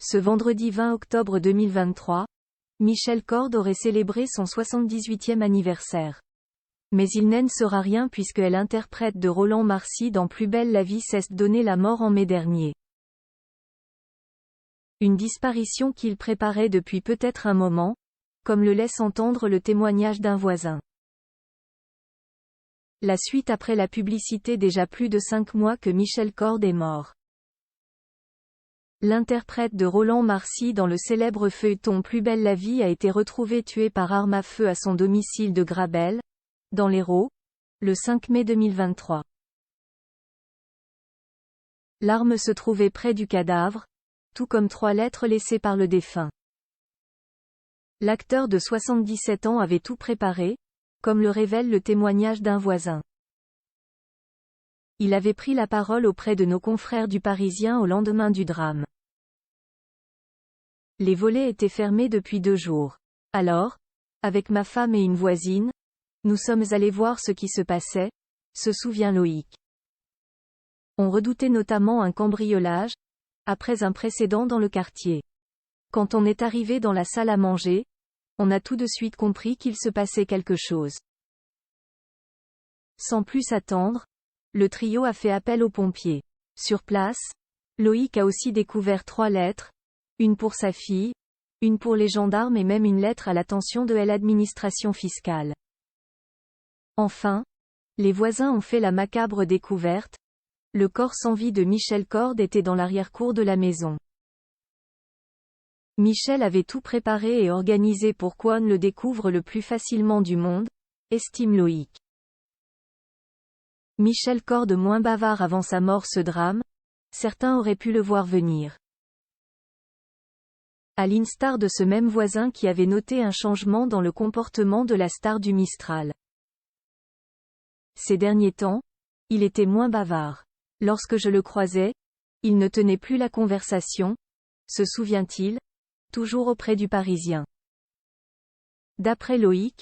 Ce vendredi 20 octobre 2023, Michel Cord aurait célébré son 78e anniversaire. Mais il n'en sera rien puisqu'elle interprète de Roland Marcy dans Plus belle la vie s'est donné la mort en mai dernier. Une disparition qu'il préparait depuis peut-être un moment, comme le laisse entendre le témoignage d'un voisin. La suite après la publicité déjà plus de 5 mois que Michel Cord est mort. L'interprète de Roland Marcy dans le célèbre feuilleton Plus belle la vie a été retrouvé tué par arme à feu à son domicile de Grabel, dans l'Hérault, le 5 mai 2023. L'arme se trouvait près du cadavre, tout comme 3 lettres laissées par le défunt. L'acteur de 77 ans avait tout préparé, comme le révèle le témoignage d'un voisin. Il avait pris la parole auprès de nos confrères du Parisien au lendemain du drame. Les volets étaient fermés depuis 2 jours. Alors, avec ma femme et une voisine, nous sommes allés voir ce qui se passait, se souvient Loïc. On redoutait notamment un cambriolage, après un précédent dans le quartier. Quand on est arrivé dans la salle à manger, on a tout de suite compris qu'il se passait quelque chose. Sans plus attendre, le trio a fait appel aux pompiers. Sur place, Loïc a aussi découvert 3 lettres, une pour sa fille, une pour les gendarmes et même une lettre à l'attention de l'administration fiscale. Enfin, les voisins ont fait la macabre découverte, le corps sans vie de Michel Cord était dans l'arrière-cour de la maison. Michel avait tout préparé et organisé pour qu'on le découvre le plus facilement du monde, estime Loïc. Michel Cord moins bavard avant sa mort. Ce drame, certains auraient pu le voir venir. À l'instar de ce même voisin qui avait noté un changement dans le comportement de la star du Mistral. Ces derniers temps, il était moins bavard. Lorsque je le croisais, il ne tenait plus la conversation, se souvient-il, toujours auprès du Parisien. D'après Loïc,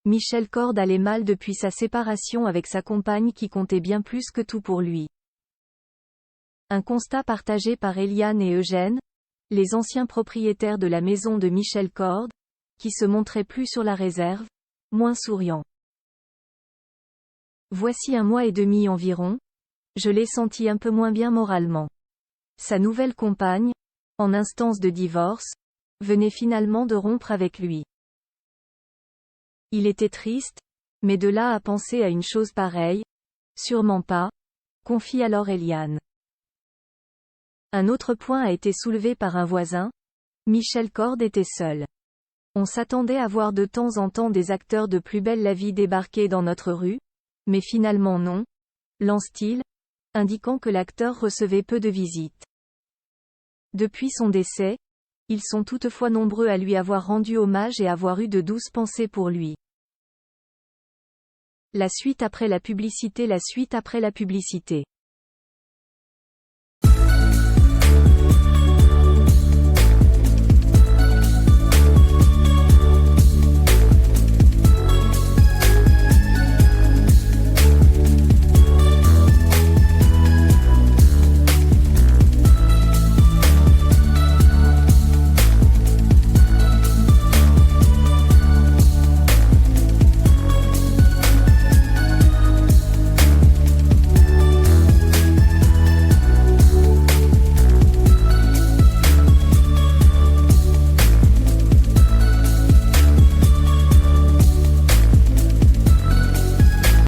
Michel Cord allait mal depuis sa séparation avec sa compagne qui comptait bien plus que tout pour lui. Un constat partagé par Eliane et Eugène, les anciens propriétaires de la maison de Michel Cord, qui se montraient plus sur la réserve, moins souriants. Voici 1 mois et demi environ, je l'ai senti un peu moins bien moralement. Sa nouvelle compagne, en instance de divorce, venait finalement de rompre avec lui. Il était triste, mais de là à penser à une chose pareille, sûrement pas, confie alors Eliane. Un autre point a été soulevé par un voisin, Michel Cord était seul. On s'attendait à voir de temps en temps des acteurs de Plus belle la vie débarquer dans notre rue, mais finalement non, lance-t-il, indiquant que l'acteur recevait peu de visites. Depuis son décès, ils sont toutefois nombreux à lui avoir rendu hommage et avoir eu de douces pensées pour lui. La suite après la publicité. La suite après la publicité.